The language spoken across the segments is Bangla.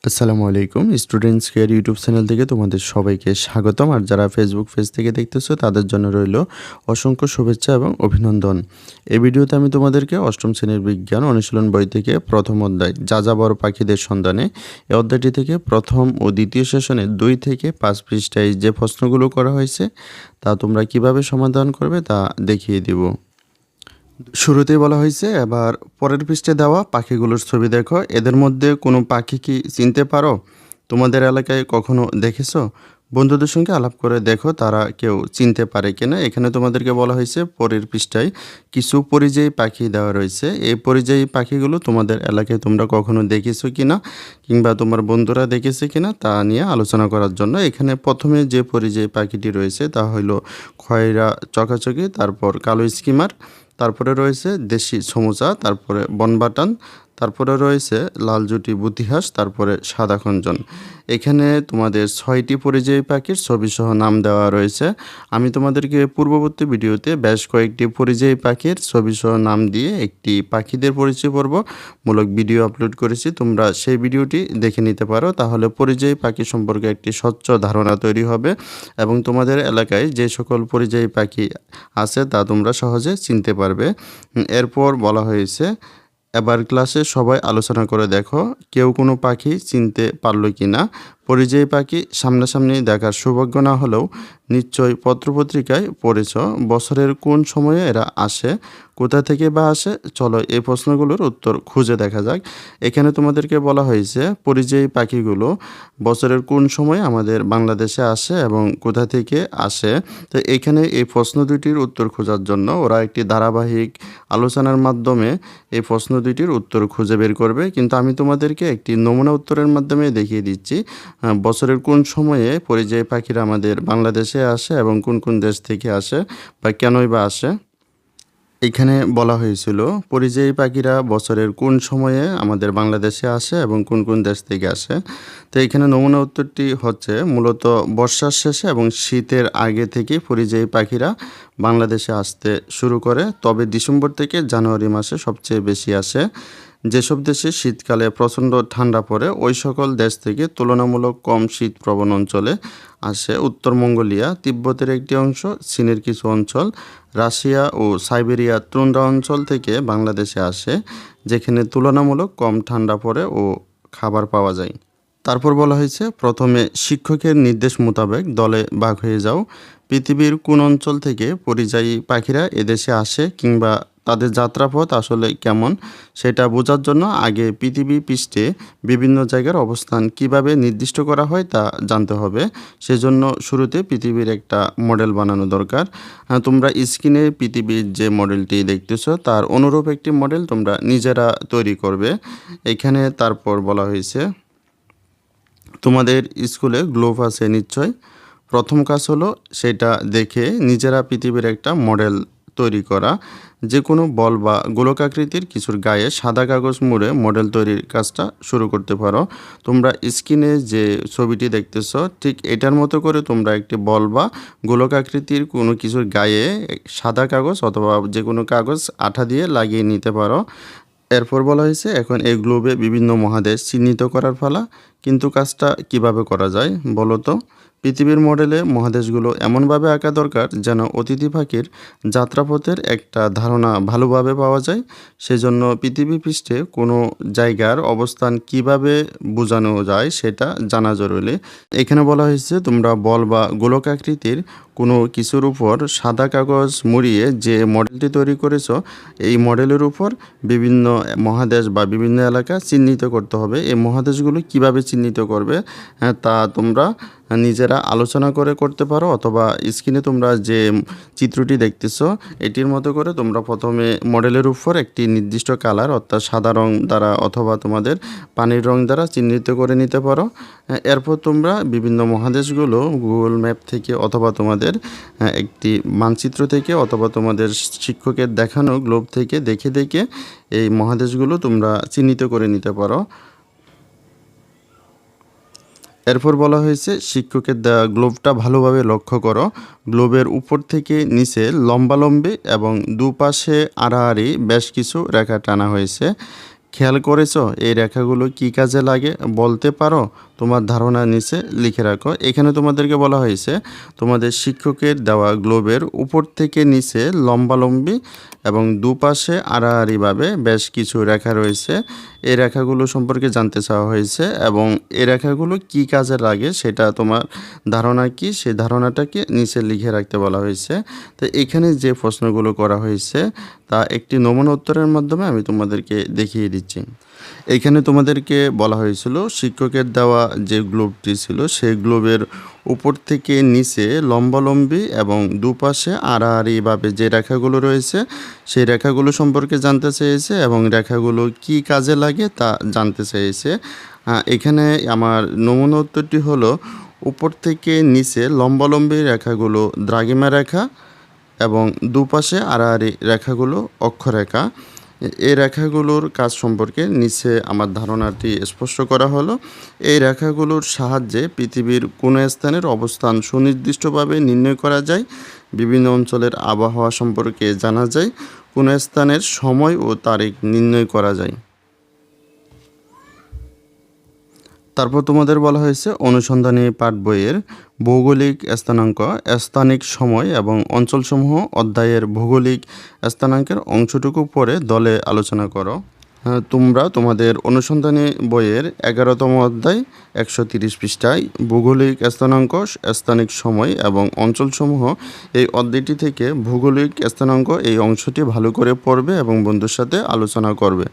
আসসালামু আলাইকুম স্টুডেন্টস কেয়ার ইউটিউব চ্যানেল থেকে তোমাদের সবাইকে স্বাগতম। আর যারা ফেসবুক পেজ থেকে দেখতেছো তাদের জন্য রইল অসংখ্য শুভেচ্ছা এবং অভিনন্দন। এই ভিডিওতে আমি তোমাদেরকে অষ্টম শ্রেণীর বিজ্ঞান অনুশীলন বই থেকে প্রথম অধ্যায় যাযাবর পাখিদের সন্ধানে এই অধ্যায়টি থেকে প্রথম ও দ্বিতীয় সেশনে 2 থেকে 5 পৃষ্ঠায় যে প্রশ্নগুলো করা হয়েছে তা তোমরা কিভাবে সমাধান করবে তা দেখিয়ে দিব। শুরুতেই বলা হয়েছে এবার পরের পৃষ্ঠে দেওয়া পাখিগুলোর ছবি দেখো, এদের মধ্যে কোনো পাখি কি চিনতে পারো? তোমাদের এলাকায় কখনো দেখেছো? বন্ধুদের সঙ্গে আলাপ করে দেখো তারা কেউ চিনতে পারে কিনা। এখানে তোমাদেরকে বলা হয়েছে পরের পৃষ্ঠায় কিছু পরিযায়ী পাখি দেওয়া রয়েছে, এই পরিযায়ী পাখিগুলো তোমাদের এলাকায় তোমরা কখনো দেখেছো কিনা কিংবা তোমার বন্ধুরা দেখেছে কিনা তা নিয়ে আলোচনা করার জন্য। এখানে প্রথমে যে পরিযায়ী পাখিটি রয়েছে তা হলো খয়রা চকাচকি, তারপর কালো স্কিমার, তারপরে রয়েছে দেশি সমুচা, তারপরে বনবাটান, তারপরে রয়েছে লাল জুটি বুতিহাঁস, তারপরে সাদা খঞ্জন। এখানে তোমাদের 6টি পরিযায়ী পাখির ছবিসহ নাম দেওয়া রয়েছে। আমি তোমাদেরকে পূর্ববর্তী ভিডিওতে বেশ কয়েকটি পরিযায়ী পাখির ছবিসহ নাম দিয়ে একটি পাখিদের পরিচয় পর্ব মূলক ভিডিও আপলোড করেছি, তোমরা সেই ভিডিওটি দেখে নিতে পারো। তাহলে পরিযায়ী পাখি সম্পর্কে একটি স্বচ্ছ ধারণা তৈরি হবে এবং তোমাদের এলাকায় যে সকল পরিযায়ী পাখি আছে তা তোমরা সহজে চিনতে পারবে। এরপর বলা হয়েছে এবার ক্লাসে সবাই আলোচনা করে দেখো কেউ কোনো পাখি চিনতে পারলো কি না। পরিযায়ী পাখি সামনাসামনি দেখার সৌভাগ্য না হলেও নিশ্চয়ই পত্রপত্রিকায় পড়েছ। বছরের কোন সময়ে এরা আসে, কোথা থেকে বা আসে? চলো এই প্রশ্নগুলোর উত্তর খুঁজে দেখা যাক। এখানে তোমাদেরকে বলা হয়েছে পরিযায়ী পাখিগুলো বছরের কোন সময় আমাদের বাংলাদেশে আসে এবং কোথা থেকে আসে। তো এখানে এই প্রশ্ন দুটির উত্তর খোঁজার জন্য ওরা একটি ধারাবাহিক আলোচনার মাধ্যমে এই প্রশ্ন দুটির উত্তর খুঁজে বের করবে, কিন্তু আমি তোমাদেরকে একটি নমুনা উত্তরের মাধ্যমে দেখিয়ে দিচ্ছি বছরের কোন সময়ে পরিযায়ী পাখিরা আমাদের বাংলাদেশে আসে এবং কোন কোন দেশ থেকে আসে বা কেনই বা আসে। এখানে বলা হয়েছিল পরিযায়ী পাখিরা বছরের কোন সময়ে আমাদের বাংলাদেশে আসে এবং কোন কোন দেশ থেকে আসে। তো এখানে নমুনা উত্তরটি হচ্ছে মূলত বর্ষার শেষে এবং শীতের আগে থেকে পরিযায়ী পাখিরা বাংলাদেশে আসতে শুরু করে, তবে ডিসেম্বর থেকে জানুয়ারি মাসে সবচেয়ে বেশি আসে। যেসব দেশে শীতকালে প্রচণ্ড ঠান্ডা পড়ে ওই সকল দেশ থেকে তুলনামূলক কম শীতপ্রবণ অঞ্চলে আসে উত্তর মঙ্গোলিয়া, তিব্বতের একটি অংশ, চীনের কিছু অঞ্চল, রাশিয়া ও সাইবেরিয়া তুন্দ্রা অঞ্চল থেকে বাংলাদেশে আসে যেখানে তুলনামূলক কম ঠান্ডা পড়ে ও খাবার পাওয়া যায়। তারপর বলা হয়েছে প্রথমে শিক্ষকের নির্দেশ মোতাবেক দলে ভাগ হয়ে যাও। পৃথিবীর কোন অঞ্চল থেকে পরিযায়ী পাখিরা এদেশে আসে কিংবা তাদের যাত্রাপথ আসলে কেমন সেটা বোঝার জন্য আগে পৃথিবী পৃষ্ঠে বিভিন্ন জায়গার অবস্থান কিভাবে নির্দিষ্ট করা হয় তা জানতে হবে। সেজন্য শুরুতে পৃথিবীর একটা মডেল বানানো দরকার। তোমরা স্ক্রিনে পৃথিবীর যে মডেলটি দেখতেছো তার অনুরূপ একটি মডেল তোমরা নিজেরা তৈরি করবে। এখানে তারপর বলা হয়েছে তোমাদের স্কুলে গ্লোব আছে নিশ্চয়। প্রথম কাজ হলো সেটা দেখে নিজেরা পৃথিবীর একটা মডেল তৈরি করা। যে কোনো বল বা গোলকাকৃতির কিছুর গায়ে সাদা কাগজ মুড়ে মডেল তৈরির কাজটা শুরু করতে পারো। তোমরা স্ক্রিনে যে ছবিটি দেখতেছ ঠিক এটার মতো করে তোমরা একটি বল বা গোলকাকৃতির কোনো কিছুর গায়ে সাদা কাগজ অথবা যে কোনো কাগজ আঠা দিয়ে লাগিয়ে নিতে পারো। এরপর বলা হয়েছে এখন এই গ্লোবে বিভিন্ন মহাদেশ চিহ্নিত করার পালা, কিন্তু কাজটা কিভাবে করা যায় বলো তো? পৃথিবীর মডেলে মহাদেশগুলো এমনভাবে আঁকা দরকার যেন অতিথি পাখির যাত্রাপথের একটা ধারণা ভালোভাবে পাওয়া যায়। সেজন্য পৃথিবী পৃষ্ঠে কোনো জায়গার অবস্থান কিভাবে বোঝানো যায় সেটা জানা জরুরি। এখানে বলা হয়েছে তোমরা বল বা গোলকাকৃতির কোনো কিছুর উপর সাদা কাগজ মুড়িয়ে যে মডেলটি তৈরি করেছো এই মডেলের উপর বিভিন্ন মহাদেশ বা বিভিন্ন এলাকা চিহ্নিত করতে হবে। এই মহাদেশগুলো কিভাবে চিহ্নিত করবে তা তোমরা নিজেরা আলোচনা করে করতে পারো, অথবা স্ক্রিনে তোমরা যে চিত্রটি দেখতেছো এটির মতো করে তোমরা প্রথমে মডেলের উপর একটি নির্দিষ্ট কালার অর্থাৎ সাদা রং দ্বারা অথবা তোমাদের পানির রং দ্বারা চিহ্নিত করে নিতে পারো। এরপর তোমরা বিভিন্ন মহাদেশগুলো গুগল ম্যাপ থেকে অথবা তোমাদের একটি মানচিত্র থেকে অথবা তোমাদের শিক্ষকের দেখানো গ্লোব থেকে দেখে দেখে এই মহাদেশগুলো তোমরা চিহ্নিত করে নিতে পারো। এরপর বলা হয়েছে শিক্ষকের দেওয়া গ্লোবটা ভালোভাবে লক্ষ্য করো। গ্লোবের উপর থেকে নিচে লম্বালম্বি এবং দুপাশে আড়াআড়ি বেশ কিছু রেখা টানা হয়েছে। খেয়াল করেছো এই রেখাগুলো কি কাজে লাগে বলতে পারো? তোমার ধারণা নিচে লিখে রাখো। এখানে তোমাদেরকে বলা হয়েছে তোমাদের শিক্ষকের দেওয়া গ্লোবের উপর থেকে নিচে লম্বালম্বি এবং দুপাশে আড়াআড়িভাবে বেশ কিছু রেখা রয়েছে। এই রেখাগুলো সম্পর্কে জানতে চাওয়া হয়েছে এবং এই রেখাগুলো কি কাজে লাগে সেটা তোমার ধারণা কি সেই ধারণাটাকে নিচে লিখে রাখতে বলা হয়েছে। তো এখানে যে প্রশ্নগুলো করা হয়েছে তা একটি নমুনা উত্তরের মাধ্যমে আমি তোমাদেরকে দেখিয়ে দিচ্ছি। এখানে তোমাদেরকে বলা হয়েছিল শিক্ষকের দেওয়া যে গ্লোবটি ছিল সেই গ্লোবের উপর থেকে নিচে লম্বালম্বি এবং দুপাশে আড়াআড়িভাবে যে রেখাগুলো রয়েছে সেই রেখাগুলো সম্পর্কে জানতে চেয়েছে এবং রেখাগুলো কি কাজে লাগে তা জানতে চেয়েছে। এখানে আমার নমুনা উত্তরটি হলো উপর থেকে নিচে লম্বালম্বি রেখাগুলো দ্রাঘিমা রেখা এবং দুপাশে আড়াআড়ি রেখাগুলো অক্ষরেখা। এই রেখাগুলোর কাজ সম্পর্কে নিচে আমার ধারণাটি স্পষ্ট করা হলো। এই রেখাগুলোর সাহায্যে পৃথিবীর কোনো স্থানের অবস্থান সুনির্দিষ্টভাবে নির্ণয় করা যায়, বিভিন্ন অঞ্চলের আবহাওয়া সম্পর্কে জানা যায়, কোনো স্থানের সময় ও তারিখ নির্ণয় করা যায়। তারপর তোমাদের বলা হয়েছে অনুসন্ধানী পাঠ বইয়ের ভৌগোলিক স্থানাঙ্ক, স্থানিক সময় এবং অঞ্চলসমূহ অধ্যায়ের ভৌগোলিক স্থানাঙ্কের অংশটুকু পরে দলে আলোচনা করো। তোমরা তোমাদের অনুসন্ধানী বইয়ের 11তম অধ্যায় 130 পৃষ্ঠায় ভৌগোলিক স্থানাঙ্ক, স্থানিক সময় এবং অঞ্চলসমূহ এই অধ্যায়টি থেকে ভৌগোলিক স্থানাঙ্ক এই অংশটি ভালো করে পড়বে এবং বন্ধুর সাথে আলোচনা করবে।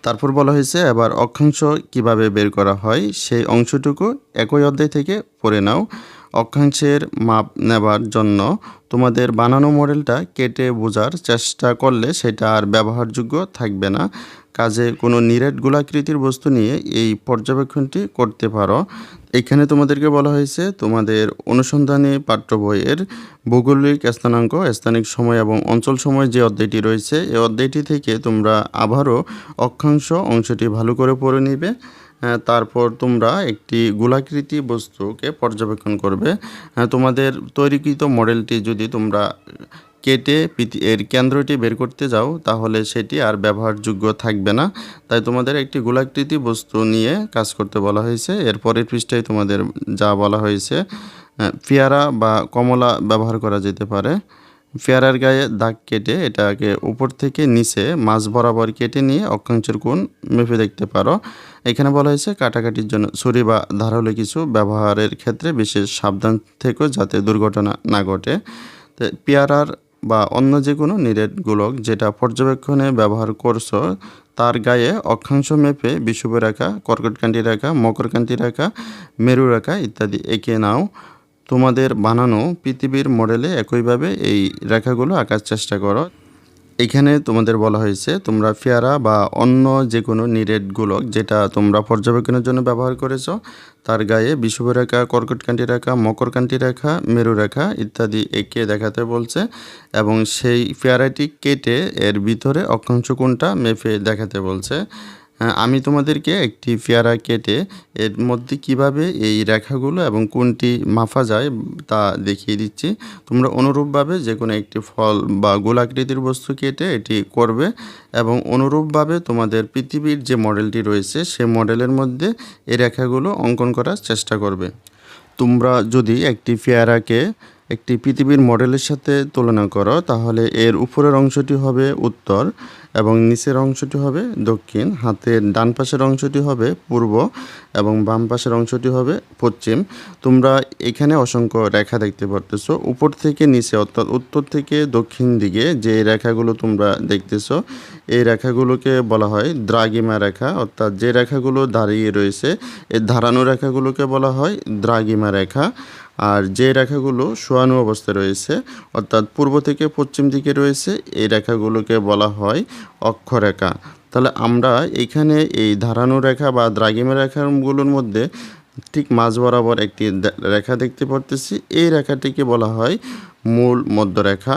তারপর বলা হয়েছে এবার অক্ষাংশ কিভাবে বের করা হয় সেই অংশটুকু একই অধ্যায় থেকে পড়ে নাও। অক্ষাংশের মাপ নেবার জন্য তোমাদের বানানো মডেলটা কেটে বোঝার চেষ্টা করলে সেটা আর ব্যবহারযোগ্য থাকবে না। কাজে কোনো নিরেট গোলাকৃতির বস্তু নিয়ে এই পর্যবেক্ষণটি করতে পারো। এখানে তোমাদেরকে বলা হয়েছে তোমাদের অনুসন্ধানী পাঠ্য বইয়ের ভৌগোলিক স্থানাঙ্ক, স্থানিক সময় এবং অঞ্চল সময় যে অধ্যায়টি রয়েছে এই অধ্যায়টি থেকে তোমরা আবারও অক্ষাংশ অংশটি ভালো করে পড়ে নিবে। তারপর তোমরা একটি গোলাকৃতি বস্তুকে পর্যবেক্ষণ করবে। তোমাদের তৈরিকৃত মডেলটি যদি তোমরা কেটে এর কেন্দ্রটি বের করতে যাও তাহলে সেটি আর ব্যবহারযোগ্য থাকবে না। তাই তোমাদের একটি গোলাকৃতি বস্তু নিয়ে কাজ করতে বলা হয়েছে। এর পরের পৃষ্ঠায় তোমাদের যা বলা হয়েছে পেয়ারা বা কমলা ব্যবহার করা যেতে পারে। পেয়ারার গায়ে দাগ কেটে এটাকে উপর থেকে নিচে মাঝ বরাবর কেটে নিয়ে অক্ষাংশের কোণ মেপে দেখতে পারো। এখানে বলা হয়েছে কাটাকাটির জন্য ছুরি বা ধারালো কিছু ব্যবহারের ক্ষেত্রে বিশেষ সাবধান থেকো যাতে দুর্ঘটনা না ঘটে। তো পেয়ারার বা অন্য যে কোনো নিরেট গোলক যেটা পর্যবেক্ষণে ব্যবহার করছো তার গায়ে অক্ষাংশ মেপে বিষুব রেখা, কর্কটকান্তি রেখা, মকরকান্তি রেখা, মেরু রেখা ইত্যাদি এঁকে নাও। তোমাদের বানানো পৃথিবীর মডেলে একইভাবে এই রেখাগুলো আঁকার চেষ্টা করো। এখানে তোমাদের বলা হয়েছে তোমরা পেয়ারা বা অন্য যে কোনো নিরেট গোলক যেটা তোমরা পর্যবেক্ষণের জন্য ব্যবহার করেছো তার গায়ে বিষুব রেখা, কর্কটকান্তি রেখা, মকরকান্তি রেখা, মেরু রেখা ইত্যাদি এঁকে দেখাতে বলছে এবং সেই পেয়ারাটি কেটে এর ভিতরে অক্ষাংশ কোণটা মেপে দেখাতে বলছে। আমি তোমাদেরকে একটি পেয়ারা কেটে এর মধ্যে কিভাবে এই রেখাগুলো এবং কোনটি মাপা যায় তা দেখিয়ে দিচ্ছি। তোমরা অনুরূপভাবে যে কোনো একটি ফল বা গোলাকৃতির বস্তু কেটে এটি করবে এবং অনুরূপভাবে তোমাদের পৃথিবীর যে মডেলটি রয়েছে সেই মডেলের মধ্যে এই রেখাগুলো অঙ্কন করার চেষ্টা করবে। তোমরা যদি একটি পেয়ারাকে একটি পৃথিবীর মডেলের সাথে তুলনা করো তাহলে এর উপরের অংশটি হবে উত্তর এবং নিচের অংশটি হবে দক্ষিণ, হাতের ডান পাশের অংশটি হবে পূর্ব এবং বাম পাশের অংশটি হবে পশ্চিম। তোমরা এখানে অসংখ্য রেখা দেখতে পারতেছো উপর থেকে নিচে অর্থাৎ উত্তর থেকে দক্ষিণ দিকে যে রেখাগুলো তোমরা দেখতেছো এই রেখাগুলোকে বলা হয় দ্রাঘিমা রেখা, অর্থাৎ যে রেখাগুলো দাঁড়িয়ে রয়েছে এই ধারানো রেখাগুলোকে বলা হয় দ্রাঘিমা রেখা। আর যে রেখাগুলো শোয়ানো অবস্থায় রয়েছে অর্থাৎ পূর্ব থেকে পশ্চিম দিকে রয়েছে এই রেখাগুলোকে বলা হয় অক্ষরেখা। তাহলে আমরা এখানে এই ধারানো রেখা বা দ্রাঘিমা রেখাগুলোর মধ্যে ঠিক মাঝ বরাবর একটি রেখা দেখতে পারতেছি, এই রেখাটিকে বলা হয় মূল মধ্যরেখা।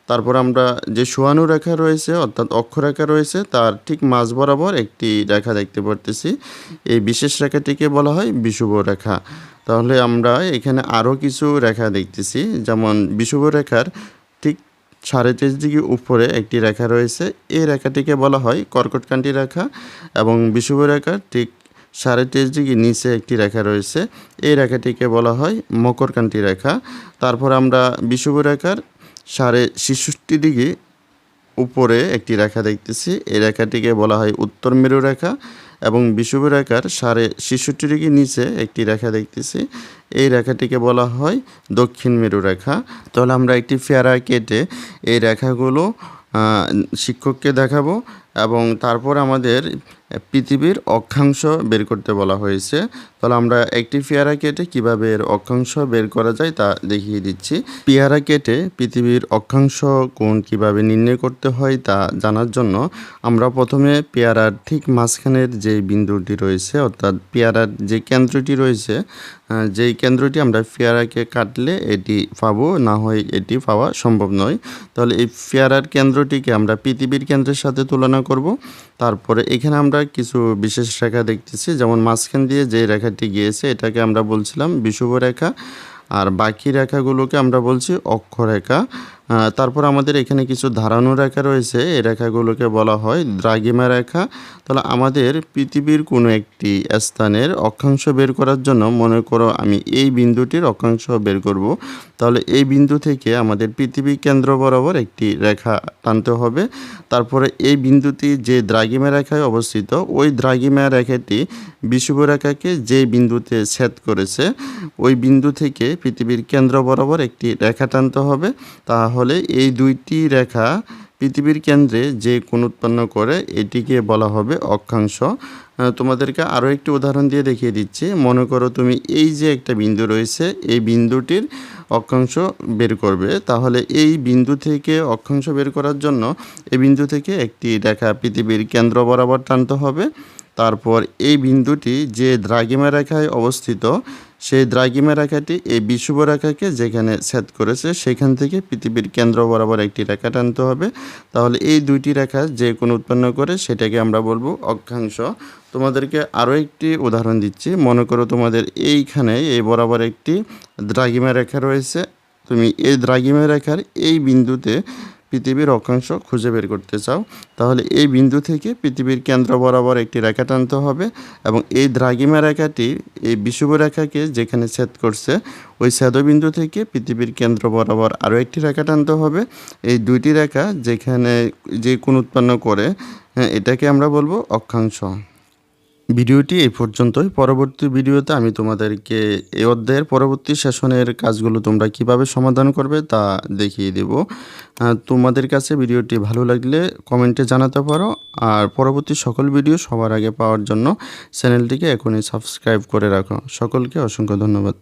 তারপর আমরা যে শোয়ানো রেখা রয়েছে অর্থাৎ অক্ষরেখা রয়েছে তার ঠিক মাঝ বরাবর একটি রেখা দেখতে পারতেছি, এই বিশেষ রেখাটিকে বলা হয় বিষুব রেখা। তাহলে আমরা এখানে আরও কিছু রেখা দেখতেছি, যেমন বিষুব রেখার ঠিক 23.5 ডিগ্রি উপরে একটি রেখা রয়েছে। এই রেখাটিকে বলা হয় কর্কটক্রান্তি রেখা এবং বিষুবরেখার ঠিক 23.5 ডিগ্রি নিচে একটি রেখা রয়েছে। এই রেখাটিকে বলা হয় মকরক্রান্তি রেখা। তারপর আমরা বিষুবরেখার 66.5 ডিগ্রি উপরে একটি রেখা দেখতেছি। এই রেখাটিকে বলা হয় উত্তর মেরু রেখা এবং বিষুবরেখার 66.5 ডিগ্রি নিচে একটি রেখা দেখতেছি। এই রেখাটিকে বলা হয় দক্ষিণ মেরু রেখা। তাহলে আমরা একটি পেয়ারা কেটে এই রেখাগুলো শিক্ষককে দেখাবো এবং তারপর আমাদের পৃথিবীর অক্ষাংশ বের করতে বলা হয়েছে। তাহলে আমরা একটি পেয়ারা কেটে কীভাবে এর অক্ষাংশ বের করা যায় তা দেখিয়ে দিচ্ছি। পেয়ারা কেটে পৃথিবীর অক্ষাংশ কোণ কীভাবে নির্ণয় করতে হয় তা জানার জন্য আমরা প্রথমে পেয়ারার ঠিক মাঝখানের যে বিন্দুটি রয়েছে অর্থাৎ পেয়ারার যে কেন্দ্রটি রয়েছে, যেই কেন্দ্রটি আমরা পেয়ারাকে কাটলে এটি পাবো, না হয় এটি পাওয়া সম্ভব নয়। তাহলে এই পেয়ারার কেন্দ্রটিকে আমরা পৃথিবীর কেন্দ্রের সাথে তুলনা করব। তারপরে এখানে আমরা কিছু বিশেষ রেখা দেখতেছি, যেমন মাঝখান দিয়ে যে রেখাটি গিয়েছে এটাকে আমরা বলছিলাম বিষুব রেখা, আর বাকি রেখাগুলোকে আমরা বলছি অক্ষরেখা। তারপর আমাদের এখানে কিছু ধারানো রেখা রয়েছে, এই রেখাগুলোকে বলা হয় দ্রাঘিমা রেখা। তাহলে আমাদের পৃথিবীর কোনো একটি স্থানের অক্ষাংশ বের করার জন্য মনে করো আমি এই বিন্দুটির অক্ষাংশ বের করব। তাহলে এই বিন্দু থেকে আমাদের পৃথিবী কেন্দ্র বরাবর একটি রেখা টানতে হবে। তারপরে এই বিন্দুটি যে দ্রাঘিমা রেখায় অবস্থিত, ওই দ্রাঘিমা রেখাটি বিষুব রেখাকে যে বিন্দুতে ছেদ করেছে ওই বিন্দু থেকে পৃথিবীর কেন্দ্র বরাবর একটি রেখা টানতে হবে। তাহলে এই দুইটি রেখা পৃথিবীর কেন্দ্রে যে কোণ উৎপন্ন করে এটিকে বলা হবে অক্ষাংশ। তোমাদেরকে আরও একটি উদাহরণ দিয়ে দেখিয়ে দিচ্ছি। মনে করো তুমি এই যে একটা বিন্দু রয়েছে, এই বিন্দুটির অক্ষাংশ বের করবে। তাহলে এই বিন্দু থেকে অক্ষাংশ বের করার জন্য এই বিন্দু থেকে একটি রেখা পৃথিবীর কেন্দ্র বরাবর টানতে হবে। তারপর এই বিন্দুটি যে দ্রাঘিমা রেখায় অবস্থিত, সেই দ্রাঘিমা রেখাটি এই বিষুব রেখাকে যেখানে ছেদ করেছে সেখান থেকে পৃথিবীর কেন্দ্র বরাবর একটি রেখা টানতে হবে। তাহলে এই দুইটি রেখা যে কোণ উৎপন্ন করে সেটাকে আমরা বলবো অক্ষাংশ। তোমাদেরকে আরও একটি উদাহরণ দিচ্ছি। মনে করো তোমাদের এইখানে এই বরাবর একটি দ্রাঘিমা রেখা রয়েছে। তুমি এই দ্রাঘিমা রেখার এই বিন্দুতে পৃথিবীর অক্ষাংশ খুঁজে বের করতে চাও, তাহলে এই বিন্দু থেকে পৃথিবীর কেন্দ্র বরাবর একটি রেখা টানতে হবে এবং এই দ্রাঘিমা রেখাটি এই বিষুব রেখাকে যেখানে ছেদ করছে ওই ছেদবিন্দু থেকে পৃথিবীর কেন্দ্র বরাবর আরও একটি রেখা টানতে হবে। এই দুইটি রেখা যেখানে যে কোণ উৎপন্ন করে এটাকে আমরা বলবো অক্ষাংশ। ভিডিওটি এই পর্যন্তই। পরবর্তী ভিডিওতে আমি তোমাদেরকে এই অধ্যায়ের পরবর্তী সেশনের কাজগুলো তোমরা কিভাবে সমাধান করবে তা দেখিয়ে দেব। তোমাদের কাছে ভিডিওটি ভালো লাগলে কমেন্টে জানাতে পারো, আর পরবর্তী সকল ভিডিও সবার আগে পাওয়ার জন্য চ্যানেলটিকে এখনই সাবস্ক্রাইব করে রাখো। সকলকে অসংখ্য ধন্যবাদ।